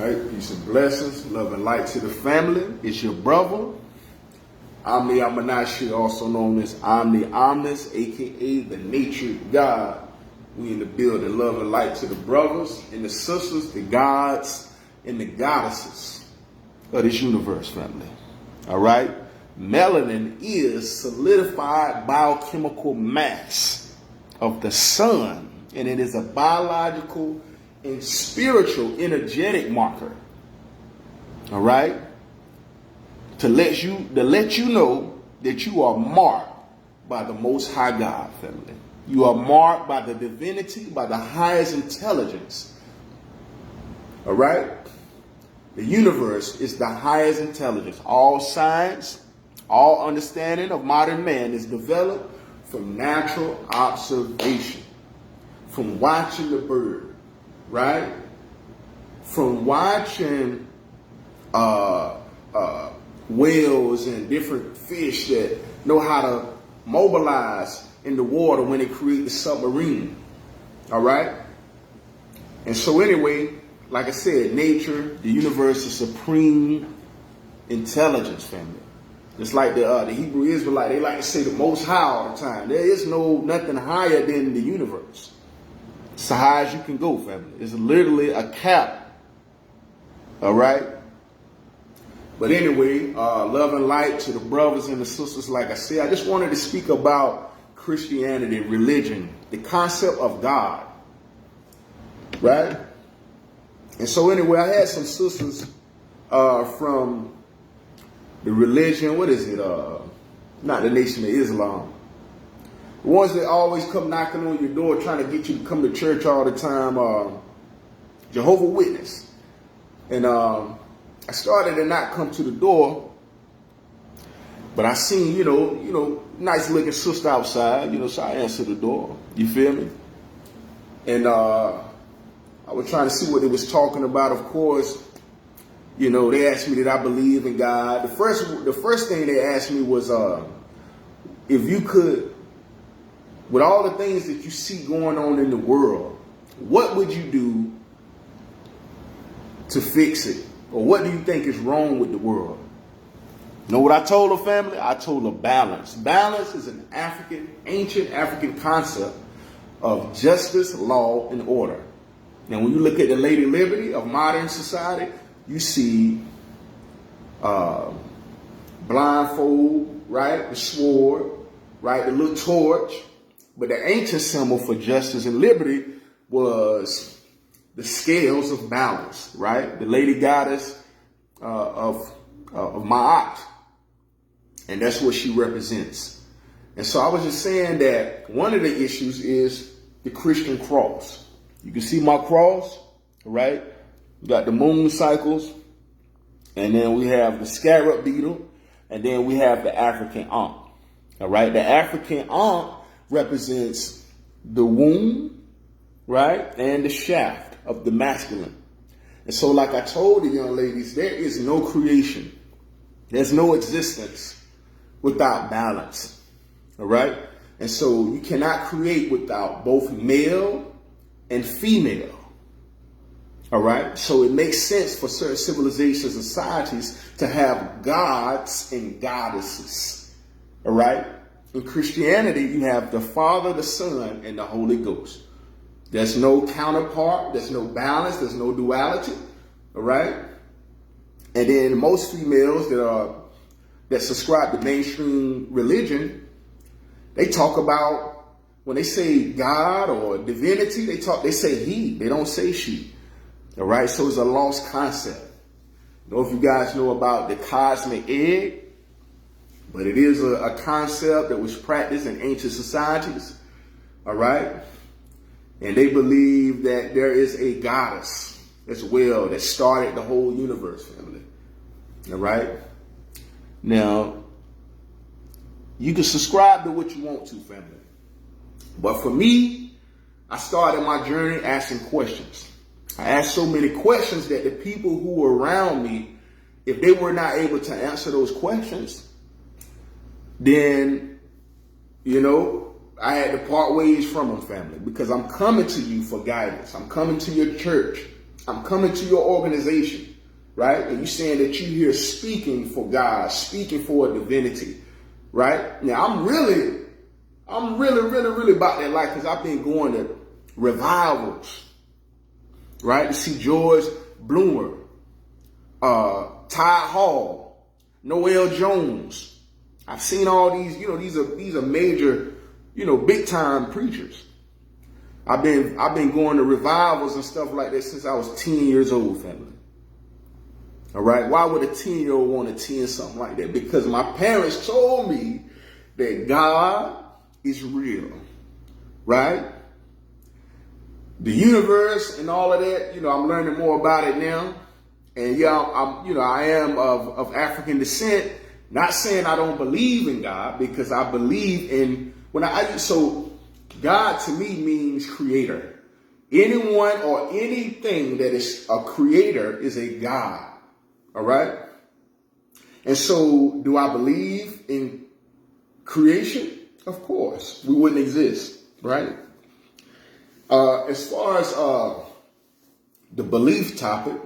All right, peace and blessings, love and light to the family. It's your brother, Omni Amanashi, also known as Omni Omnis, aka the Nature God. We in the building, love and light to the brothers and the sisters, the gods and the goddesses of this universe, family. All right, melanin is solidified biochemical mass of the sun, and it is a biological and spiritual energetic marker. All right, to let you know that you are marked by the Most High God, family. You are marked by the divinity, by the highest intelligence. All right, the universe is the highest intelligence. All science, all understanding of modern man is developed from natural observation, from watching the bird. Right? From watching whales and different fish that know how to mobilize in the water when they create the submarine. All right? And so anyway, like I said, nature, the universe is supreme intelligence, family. Just like the Hebrew Israelite, they like to say the Most High all the time. There is nothing higher than the universe. It's as high as you can go, family. It's literally a cap. All right? But anyway, love and light to the brothers and the sisters. Like I said, I just wanted to speak about Christianity, religion, the concept of God. Right? And so anyway, I had some sisters from the religion, what is it? Not the Nation of Islam. The ones that always come knocking on your door trying to get you to come to church all the time, Jehovah's Witness. And I started to not come to the door, but I seen, you know, nice looking sister outside, so I answered the door. You feel me? And I was trying to see what they was talking about. Of course, they asked me, did I believe in God? The first thing they asked me was, if you could, with all the things that you see going on in the world, what would you do to fix it? Or what do you think is wrong with the world? You know what I told her, family? I told her balance. Balance is an ancient African concept of justice, law, and order. Now, when you look at the Lady Liberty of modern society, you see blindfold, right? The sword, right? The little torch. But the ancient symbol for justice and liberty was the scales of balance, right? The lady goddess of Ma'at. And that's what she represents. And so I was just saying that one of the issues is the Christian cross. You can see my cross, right? We got the moon cycles, and then we have the scarab beetle, and then we have the African Ankh. All right, the African Ankh represents the womb, right, and the shaft of the masculine. And so, like I told the young ladies, there is no creation. There's no existence without balance. All right, and so you cannot create without both male and female. All right, so it makes sense for certain civilizations and societies to have gods and goddesses. All right. In Christianity, you have the Father, the Son, and the Holy Ghost. There's no counterpart. There's no balance. There's no duality. All right. And then most females that subscribe to mainstream religion, they talk about, when they say God or divinity, they say he. They don't say she. All right. So it's a lost concept. I don't know if you guys know about the cosmic egg. But it is a concept that was practiced in ancient societies, all right? And they believe that there is a goddess as well that started the whole universe, family, all right? Now, you can subscribe to what you want to, family. But for me, I started my journey asking questions. I asked so many questions that the people who were around me, if they were not able to answer those questions, then, I had to part ways from them, family, because I'm coming to you for guidance. I'm coming to your church I'm coming to your organization, right? And you saying that you here speaking for God, speaking for a divinity, right? Now, I'm really about that life because I've been going to revivals, right? To see George Bloomer, Ty Hall, Noel Jones. I've seen all these, these are major, big time preachers. I've been going to revivals and stuff like that since I was 10 years old, family. All right. Why would a 10-year-old want to attend something like that? Because my parents told me that God is real, right? The universe and all of that, I'm learning more about it now. And yeah, I am of African descent. Not saying I don't believe in God, because I believe in so God to me means creator. Anyone or anything that is a creator is a God. All right. And so do I believe in creation? Of course, we wouldn't exist, right? As far as the belief topic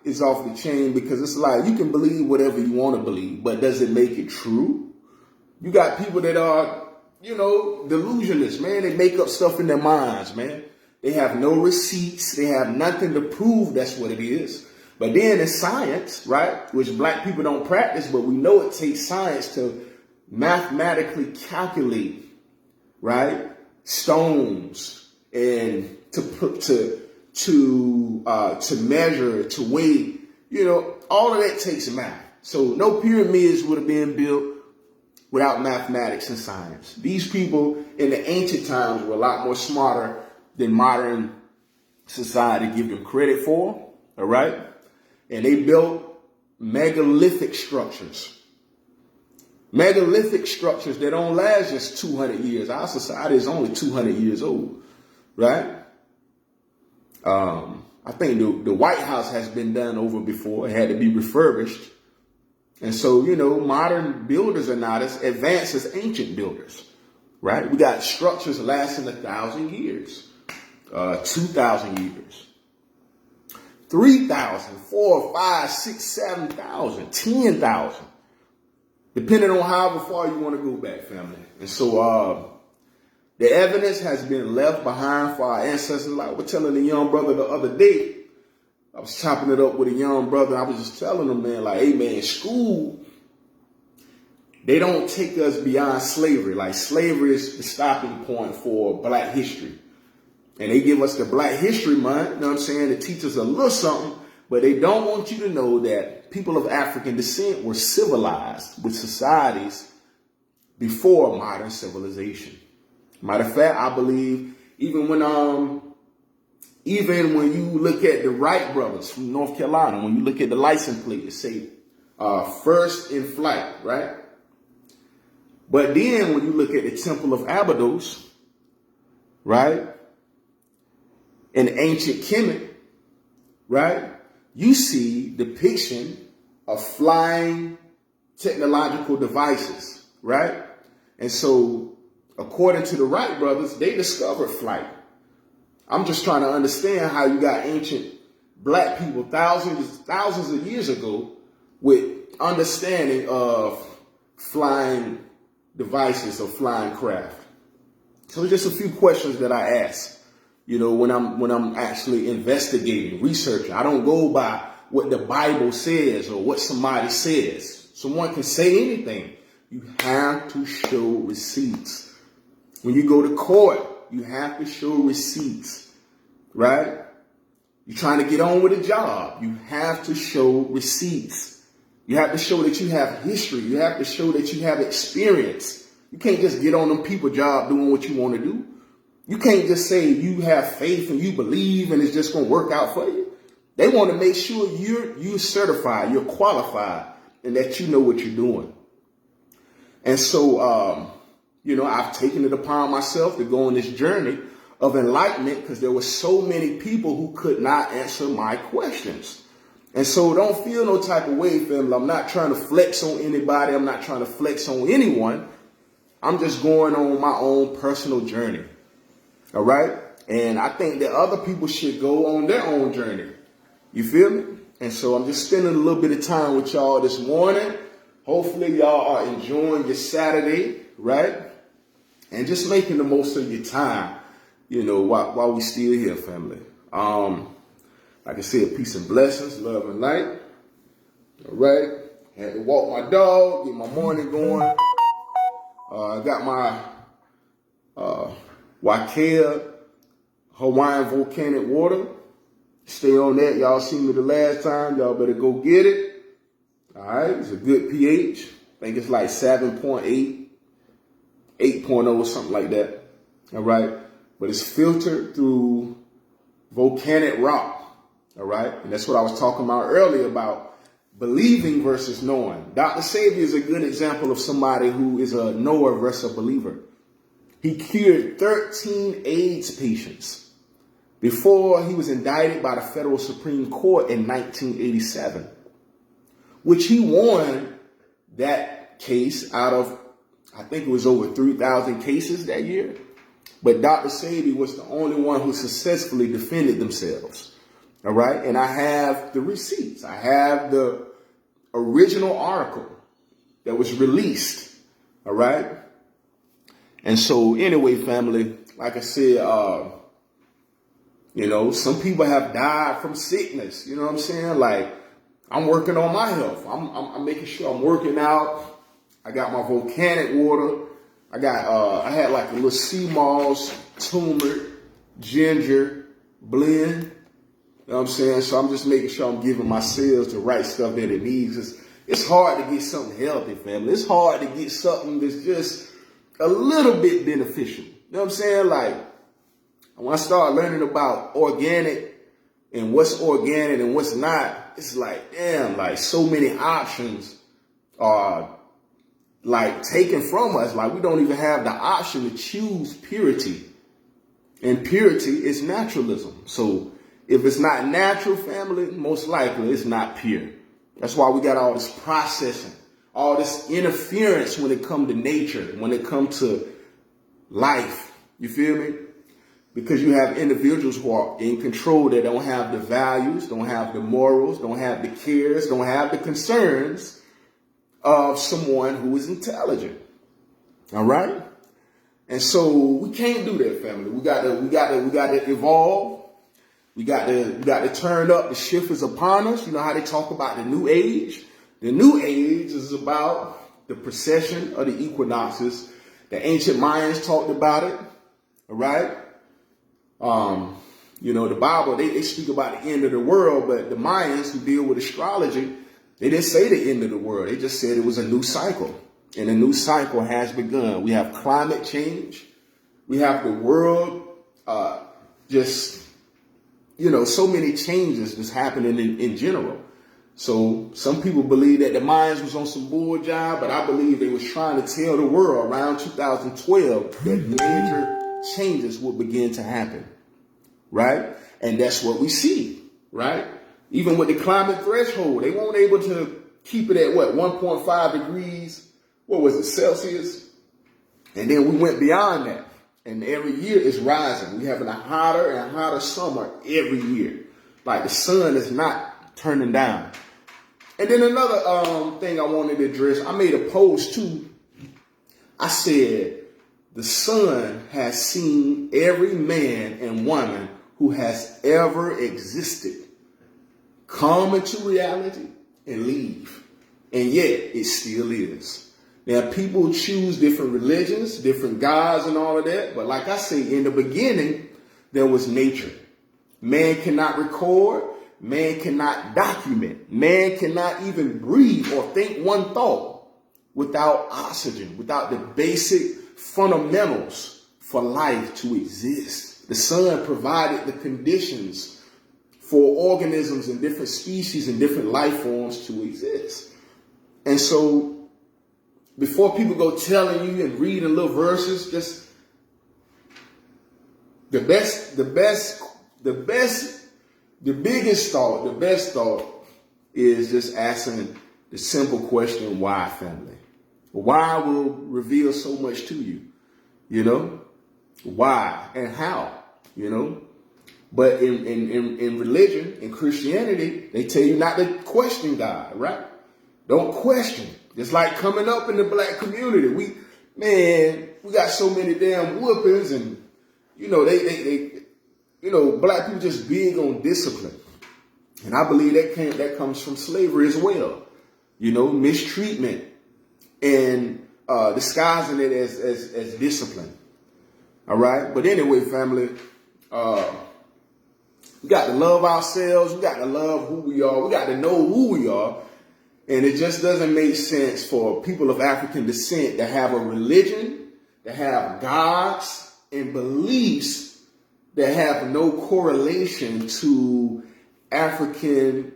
is off the chain, because it's like you can believe whatever you want to believe, but does it make it true? You got people that are, delusionalists, man. They make up stuff in their minds, man. They have no receipts. They have nothing to prove that's what it is. But then in science, right, which black people don't practice, but we know it takes science to mathematically calculate, right, stones and to measure, to weigh, all of that takes math. So no pyramids would have been built without mathematics and science. These people in the ancient times were a lot more smarter than modern society give them credit for, all right? And they built megalithic structures. Megalithic structures that don't last just 200 years. Our society is only 200 years old, right? I think the White House has been done over before. It had to be refurbished. And so, modern builders are not as advanced as ancient builders, right? We got structures lasting 1,000 years, 2,000 years, 3,000, 4, 5, 6, 7,000, 10,000, depending on however far you want to go back, family. And so the evidence has been left behind for our ancestors. Like I was telling a young brother the other day, I was chopping it up with a young brother. I was just telling him, man, like, hey, man, school, they don't take us beyond slavery. Like, slavery is the stopping point for black history. And they give us the Black History Month, you know what I'm saying, to teach us a little something, but they don't want you to know that people of African descent were civilized with societies before modern civilization. Matter of fact, I believe even when you look at the Wright brothers from North Carolina, when you look at the license plate, it say first in flight, right? But then when you look at the Temple of Abydos, right, in ancient Kemet, right, you see depiction of flying technological devices, right? And so, according to the Wright brothers, they discovered flight. I'm just trying to understand how you got ancient black people thousands of years ago with understanding of flying devices or flying craft. So just a few questions that I ask, when I'm actually investigating, researching. I don't go by what the Bible says or what somebody says. Someone can say anything. You have to show receipts. When you go to court, you have to show receipts, right? You're trying to get on with a job. You have to show receipts. You have to show that you have history. You have to show that you have experience. You can't just get on them people job doing what you want to do. You can't just say you have faith and you believe and it's just going to work out for you. They want to make sure you're certified, you're qualified, and that you know what you're doing. And so, I've taken it upon myself to go on this journey of enlightenment because there were so many people who could not answer my questions. And so don't feel no type of way, family. I'm not trying to flex on anybody. I'm not trying to flex on anyone. I'm just going on my own personal journey. All right. And I think that other people should go on their own journey. You feel me? And so I'm just spending a little bit of time with y'all this morning. Hopefully y'all are enjoying your Saturday, right? And just making the most of your time, you know, while we still here, family. Like I said, peace and blessings, love and light. All right. Had to walk my dog, get my morning going. I got my Wakea Hawaiian volcanic water. Stay on that. Y'all seen me the last time. Y'all better go get it. All right. It's a good pH. I think it's like 7.8, 8.0 or something like that. All right. But it's filtered through volcanic rock. All right. And that's what I was talking about earlier about believing versus knowing. Dr. Sabi is a good example of somebody who is a knower versus a believer. He cured 13 AIDS patients before he was indicted by the federal Supreme Court in 1987, which he won that case out of, I think it was over 3,000 cases that year. But Dr. Sabi was the only one who successfully defended themselves. All right. And I have the receipts. I have the original article that was released. All right. And so anyway, family, like I said, you know, some people have died from sickness. You know what I'm saying? Like, I'm working on my health. I'm making sure I'm working out. I got my volcanic water. I had like a little sea moss, turmeric, ginger blend. You know what I'm saying? So I'm just making sure I'm giving my cells the right stuff that it needs. It's hard to get something healthy, family. It's hard to get something that's just a little bit beneficial. You know what I'm saying? Like, when I start learning about organic and what's organic and what's not, it's like, damn, like so many options are like taken from us. Like we don't even have the option to choose purity. And purity is naturalism. So if it's not natural, family, most likely it's not pure. That's why we got all this processing, all this interference when it comes to nature, when it comes to life. You feel me? Because you have individuals who are in control that don't have the values, don't have the morals, don't have the cares, don't have the concerns of someone who is intelligent. All right? And so we can't do that, family. We got to evolve. We got to turn up. The shift is upon us. You know how they talk about the new age? The new age is about the precession of the equinoxes. The ancient Mayans talked about it. All right? You know, the Bible, they speak about the end of the world, but the Mayans who deal with astrology, they didn't say the end of the world. They just said it was a new cycle. And a new cycle has begun. We have climate change. We have the world just, you know, so many changes that's happening in general. So some people believe that the Mayans was on some bull job, but I believe they was trying to tell the world around 2012 that major changes will begin to happen, right? And that's what we see, right? Even with the climate threshold, they weren't able to keep it at what, 1.5 degrees, what was it, Celsius? And then we went beyond that. And every year it's rising. We're having a hotter and hotter summer every year. Like the sun is not turning down. And then another thing I wanted to address, I made a post too. I said, the sun has seen every man and woman who has ever existed come into reality and leave. And yet it still is. Now people choose different religions, different gods and all of that. But like I say, in the beginning, there was nature. Man cannot record. Man cannot document. Man cannot even breathe or think one thought without oxygen, without the basic fundamentals for life to exist. The sun provided the conditions for organisms and different species and different life forms to exist. And so before people go telling you and reading little verses, just the best thought is just asking the simple question, why, family? Why will reveal so much to you, you know? Why and how? you know. But in religion, in Christianity, they tell you not to question God, right? Don't question. It's like coming up in the black community. We got so many damn whoopings, and black people just big on discipline. And I believe that comes from slavery as well. Mistreatment and disguising it as discipline. All right. But anyway, family, we got to love ourselves. We got to love who we are. We got to know who we are. And it just doesn't make sense for people of African descent to have a religion, to have gods and beliefs that have no correlation to African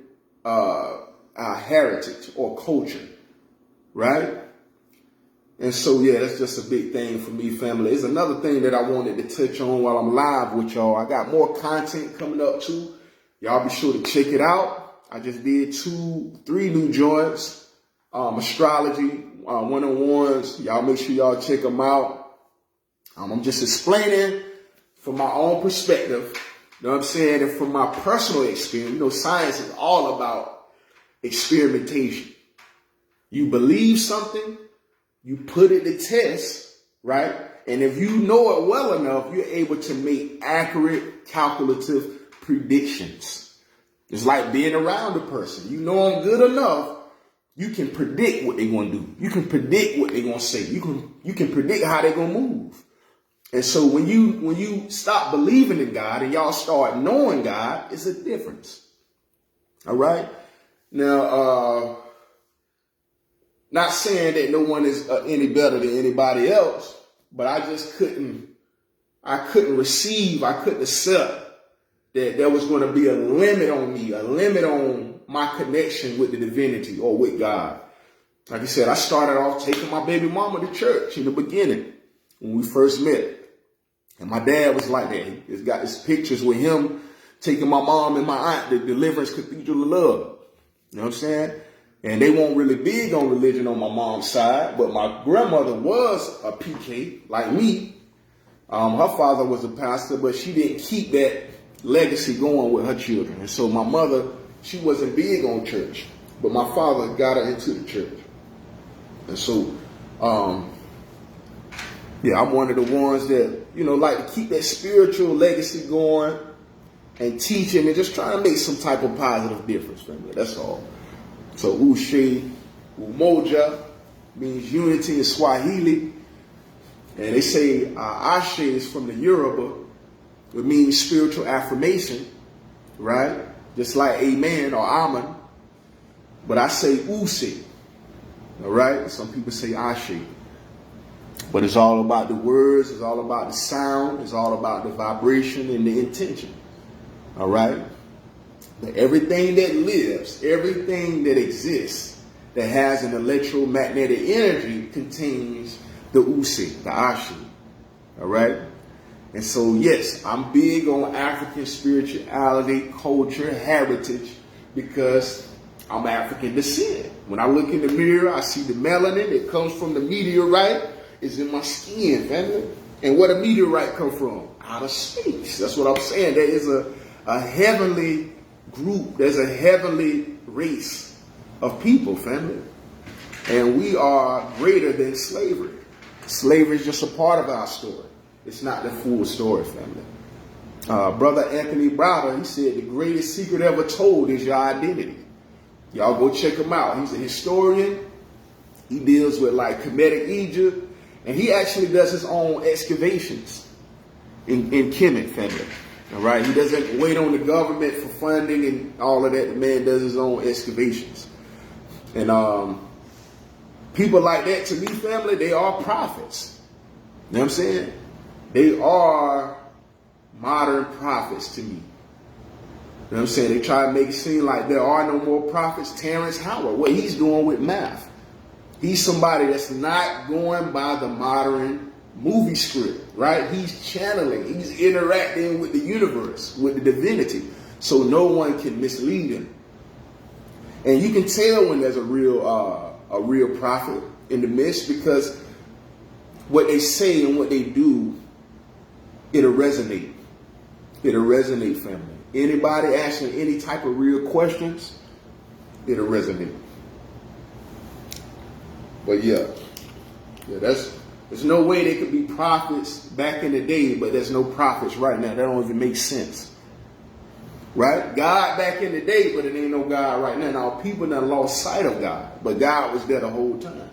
heritage or culture, right? And so, yeah, that's just a big thing for me, family. It's another thing that I wanted to touch on while I'm live with y'all. I got more content coming up too. Y'all be sure to check it out. I just did 3 new joints, astrology, one-on-ones. Y'all make sure y'all check them out. I'm just explaining from my own perspective, you know what I'm saying? And from my personal experience, science is all about experimentation. You believe something, you put it to test, right? And if you know it well enough, you're able to make accurate, calculative predictions. It's like being around a person. You know them good enough, you can predict what they're going to do. You can predict what they're going to say. You can predict how they're going to move. And so when you stop believing in God and y'all start knowing God, it's a difference. All right? Now, not saying that no one is any better than anybody else, but I just couldn't accept that there was going to be a limit on me, a limit on my connection with the divinity or with God. Like I said, I started off taking my baby mama to church in the beginning when we first met. And my dad was like that. He's got his pictures with him taking my mom and my aunt to Deliverance Cathedral of Love. You know what I'm saying? And they weren't really big on religion on my mom's side, but my grandmother was a PK like me. Her father was a pastor, but she didn't keep that legacy going with her children. And so my mother, she wasn't big on church, but my father got her into the church. And so, I'm one of the ones that, like to keep that spiritual legacy going and teaching and just trying to make some type of positive difference, family. That's all. So Ushe, Umoja means unity in Swahili. And they say Ashe is from the Yoruba. It means spiritual affirmation, right? Just like amen or amen. But I say Use, all right? Some people say Ashe. But it's all about the words. It's all about the sound. It's all about the vibration and the intention, all right? But everything that lives, everything that exists, that has an electromagnetic energy contains the Use, the Ashe, all right? And so, yes, I'm big on African spirituality, culture, heritage, because I'm African descent. When I look in the mirror, I see the melanin that comes from the meteorite is in my skin, family. And where the meteorite come from? Out of space. That's what I'm saying. There is a heavenly group. There's a heavenly race of people, family. And we are greater than slavery. Slavery is just a part of our story. It's not the full story, family. Brother Anthony Browder, he said the greatest secret ever told is your identity. Y'all go check him out. He's a historian. He deals with like Kemetic Egypt. And he actually does his own excavations in Kemet, family. All right? He doesn't wait on the government for funding and all of that. The man does his own excavations. And people like that, to me, family, they are prophets. You know what I'm saying? They are modern prophets to me. You know what I'm saying? They try to make it seem like there are no more prophets. Terrence Howard, what he's doing with math. He's somebody that's not going by the modern movie script, right? He's channeling. He's interacting with the universe, with the divinity. So no one can mislead him. And you can tell when there's a real prophet in the midst, because what they say and what they do, it'll resonate. It'll resonate, family. Anybody asking any type of real questions, it'll resonate. But yeah, there's no way they could be prophets back in the day, but there's no prophets right now. That don't even make sense. Right? God back in the day, but it ain't no God right now. Now, people done lost sight of God, but God was there the whole time.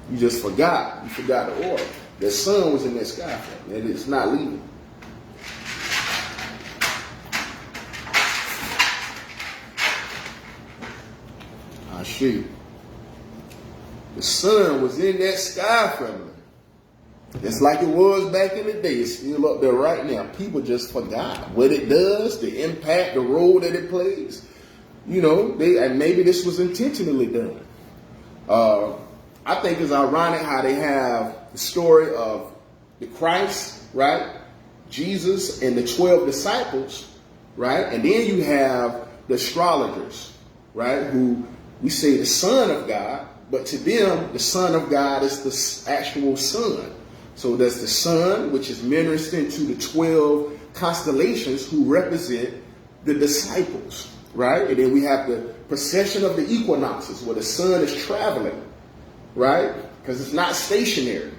You just forgot. You forgot the order. The sun was in that sky, and it's not leaving. I'll show you. The sun was in that sky, family. Just like it was back in the day. It's still up there right now. People just forgot what it does, the impact, the role that it plays. You know, and maybe this was intentionally done. I think it's ironic how they have the story of the Christ, right? Jesus and the 12 disciples, right? And then you have the astrologers, right? Who we say the Son of God, but to them, the Son of God is the actual sun. So there's the sun, which is ministering to the 12 constellations who represent the disciples, right? And then we have the procession of the equinoxes, where the sun is traveling, right? Because it's not stationary,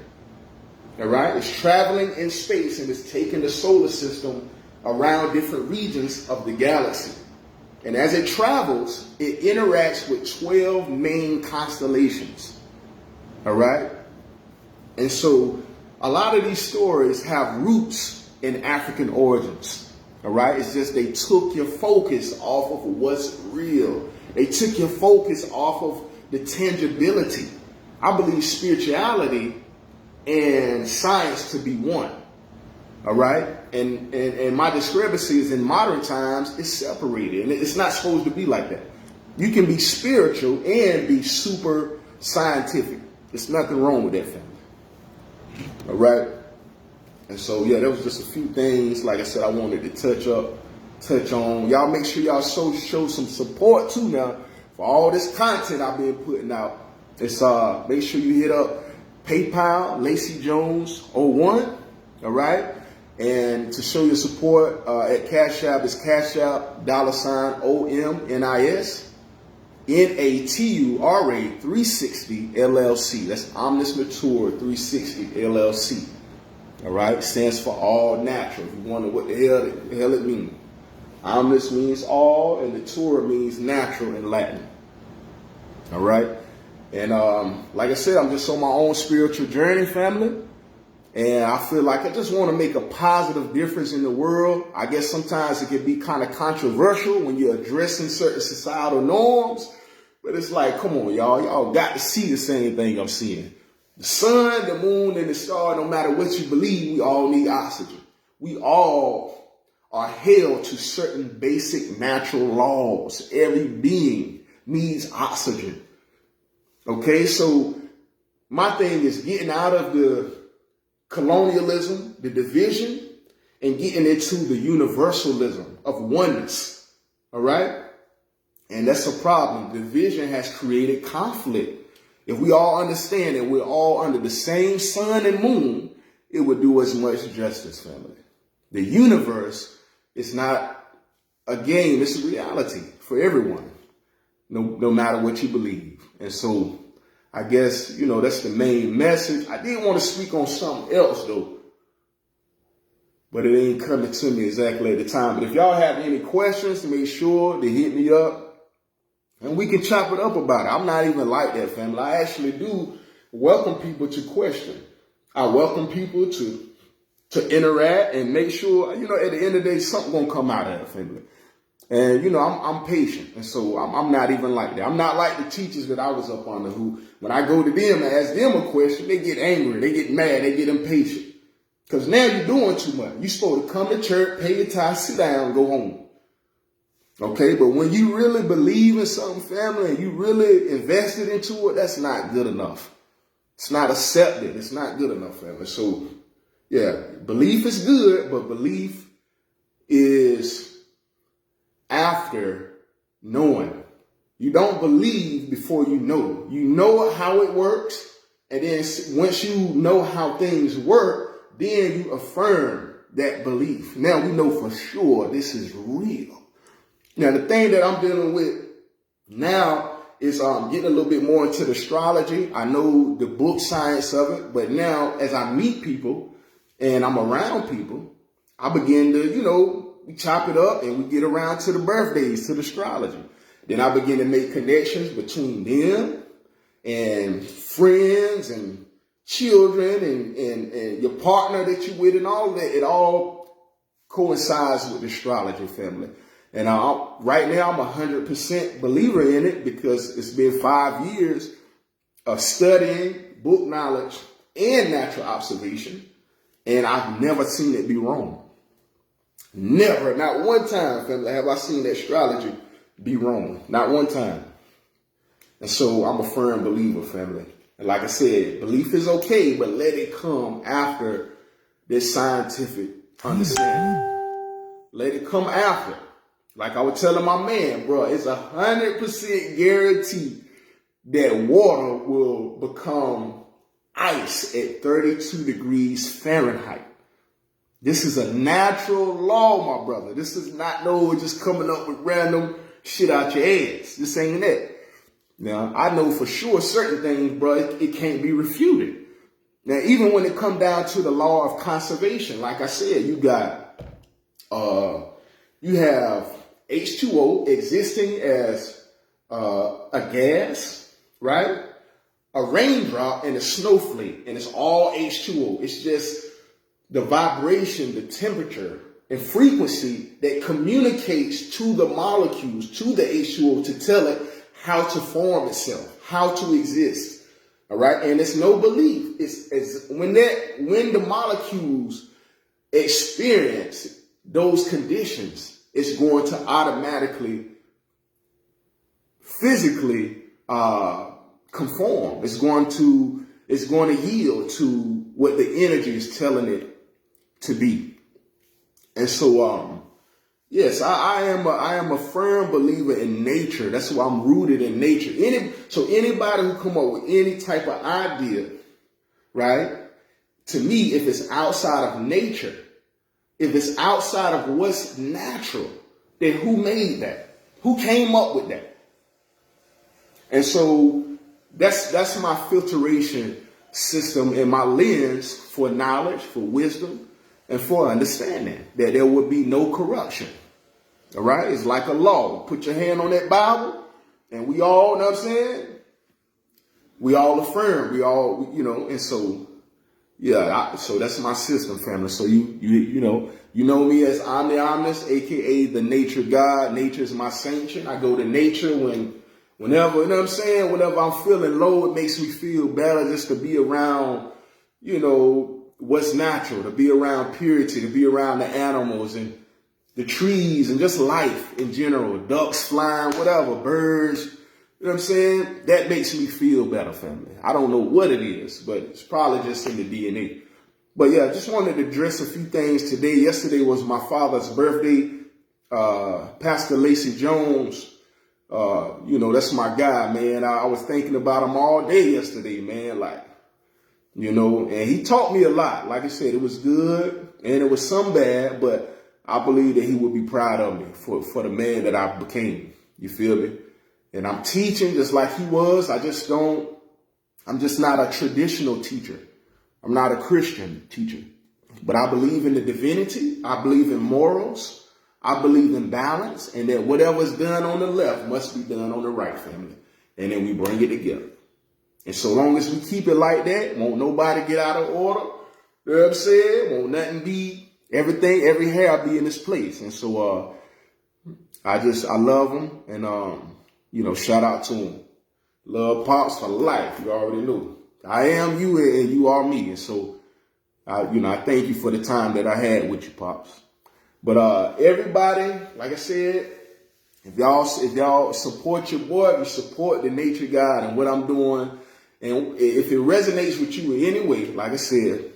all right? It's traveling in space and it's taking the solar system around different regions of the galaxy. And as it travels, it interacts with 12 main constellations, all right? And so a lot of these stories have roots in African origins, all right? It's just they took your focus off of what's real. They took your focus off of the tangibility. I believe spirituality and science to be one, all right? And my discrepancy is in modern times, it's separated, and it's not supposed to be like that. You can be spiritual and be super scientific. There's nothing wrong with that, family. All right. And so, yeah, there was just a few things, like I said, I wanted to touch on. Y'all make sure y'all show some support too now for all this content I've been putting out. It's make sure you hit up PayPal, Lacey Jones 01, all right? And to show your support at Cash App, it's Cash App $OMNIS. NATURA 360 LLC. That's Omnis Natura 360 LLC. All right, stands for all natural. If you wonder what the hell it means, Omnis means all, and Natura means natural in Latin. All right, and like I said, I'm just on my own spiritual journey, family, and I feel like I just want to make a positive difference in the world. I guess sometimes it can be kind of controversial when you're addressing certain societal norms. But it's like, come on, y'all. Y'all got to see the same thing I'm seeing. The sun, the moon, and the star, no matter what you believe, we all need oxygen. We all are held to certain basic natural laws. Every being needs oxygen. Okay, so my thing is getting out of the colonialism, the division, and getting into the universalism of oneness. All right? And that's a problem. Division has created conflict. If we all understand that we're all under the same sun and moon, it would do us much justice, family. The universe is not a game, it's a reality for everyone, no matter what you believe. And so I guess, that's the main message. I did want to speak on something else, though, but it ain't coming to me exactly at the time. But if y'all have any questions, make sure to hit me up. And we can chop it up about it. I'm not even like that, family. I actually do welcome people to question. I welcome people to interact and make sure, at the end of the day, something gonna come out of it, family. And, I'm patient. And so I'm not even like that. I'm not like the teachers that I was up under who, when I go to them and ask them a question, they get angry, they get mad, they get impatient. Because now you're doing too much. You're supposed to come to church, pay your tithe, sit down, go home. Okay, but when you really believe in something, family, and you really invested into it, that's not good enough. It's not accepted. It's not good enough, family. So, yeah, belief is good, but belief is after knowing. You don't believe before you know. You know how it works, and then once you know how things work, then you affirm that belief. Now we know for sure this is real. Now the thing that I'm dealing with now is getting a little bit more into the astrology. I know the book science of it, but now as I meet people and I'm around people, I begin to, we chop it up and we get around to the birthdays, to the astrology. Then I begin to make connections between them and friends and children and your partner that you're with and all of that. It all coincides with the astrology, family. And right now I'm 100% believer in it because it's been 5 years of studying book knowledge and natural observation. And I've never seen it be wrong. Never, not one time, family, have I seen the astrology be wrong. Not one time. And so I'm a firm believer, family. And like I said, belief is okay, but let it come after this scientific understanding. Let it come after. Like I was telling my man, bro, it's 100% guaranteed that water will become ice at 32 degrees Fahrenheit. This is a natural law, my brother. This is not just coming up with random shit out your ass. This ain't that. Now, I know for sure certain things, bro, it can't be refuted. Now, even when it comes down to the law of conservation, like I said, you have H2O existing as a gas, right? A raindrop and a snowflake, and it's all H2O. It's just the vibration, the temperature, and frequency that communicates to the molecules, to the H2O, to tell it how to form itself, how to exist. All right, and it's no belief. It's when the molecules experience those conditions, it's going to automatically, physically conform. It's going to yield to what the energy is telling it to be. And so, yes, I am a firm believer in nature. That's why I'm rooted in nature. So anybody who come up with any type of idea, right? To me, if it's outside of nature, if it's outside of what's natural, then who made that? Who came up with that? And so that's my filtration system and my lens for knowledge, for wisdom, and for understanding that there would be no corruption. All right? It's like a law. Put your hand on that Bible, and we all, know what I'm saying? We all affirm. We all, and so, yeah, so that's my system, family. So you know me as Omni-Omnis, aka the nature God. Nature is my sanction. I go to nature whenever, you know what I'm saying? Whenever I'm feeling low, it makes me feel better just to be around, what's natural, to be around purity, to be around the animals and the trees and just life in general, ducks flying, whatever, birds, you know what I'm saying? That makes me feel better, family. I don't know what it is, but it's probably just in the DNA. But yeah, I just wanted to address a few things today. Yesterday was my father's birthday. Pastor Lacey Jones, that's my guy, man. I was thinking about him all day yesterday, man, and he taught me a lot. Like I said, it was good and it was some bad, but I believe that he would be proud of me for the man that I became. You feel me? And I'm teaching just like he was. I'm just not a traditional teacher. I'm not a Christian teacher, but I believe in the divinity. I believe in morals. I believe in balance, and that whatever's done on the left must be done on the right, family. And then we bring it together. And so long as we keep it like that, won't nobody get out of order. You know what I'm saying? Won't nothing be, every hair be in its place. And so I love him, and shout out to him. Love Pops for life. You already know. I am you and you are me. And so I thank you for the time that I had with you, Pops. But everybody, like I said, if y'all support your boy, you support the nature God and what I'm doing. And if it resonates with you in any way, like I said,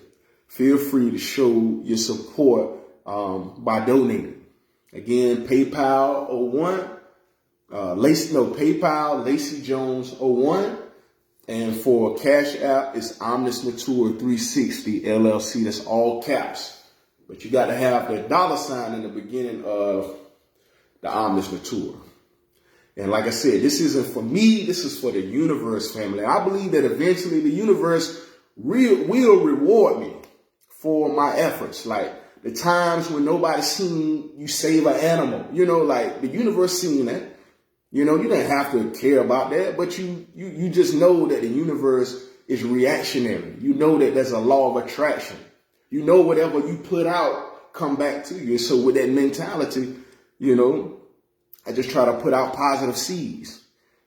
feel free to show your support by donating. Again, PayPal 01, PayPal Lacey Jones 01, and for Cash App it's Omnis Mature 360 LLC. That's all caps. But you got to have the dollar sign in the beginning of the Omnis Natura. And like I said, this isn't for me. This is for the universe, family. I believe that eventually the universe will reward me for my efforts. Like the times when nobody's seen you save an animal, like the universe seen that. You didn't have to care about that, but you just know that the universe is reactionary. You know that there's a law of attraction. You know whatever you put out come back to you. So with that mentality, I just try to put out positive seeds.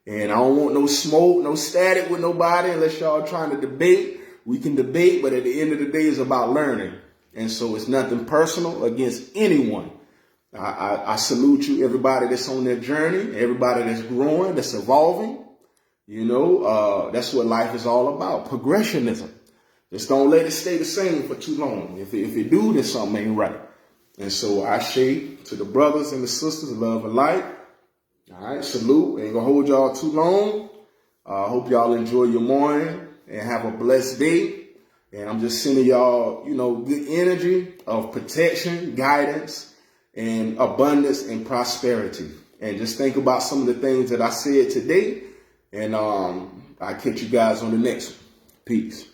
And I don't want no smoke, no static with nobody unless y'all trying to debate. We can debate, but at the end of the day, it's about learning. And so it's nothing personal against anyone. I salute you, everybody that's on their journey, everybody that's growing, that's evolving. That's what life is all about, progressionism. Just don't let it stay the same for too long. If it do, then something ain't right. And so I say to the brothers and the sisters, love and light. All right, salute. Ain't gonna hold y'all too long. Hope y'all enjoy your morning and have a blessed day. And I'm just sending y'all, good energy of protection, guidance, and abundance and prosperity. And just think about some of the things that I said today. And I'll catch you guys on the next one. Peace.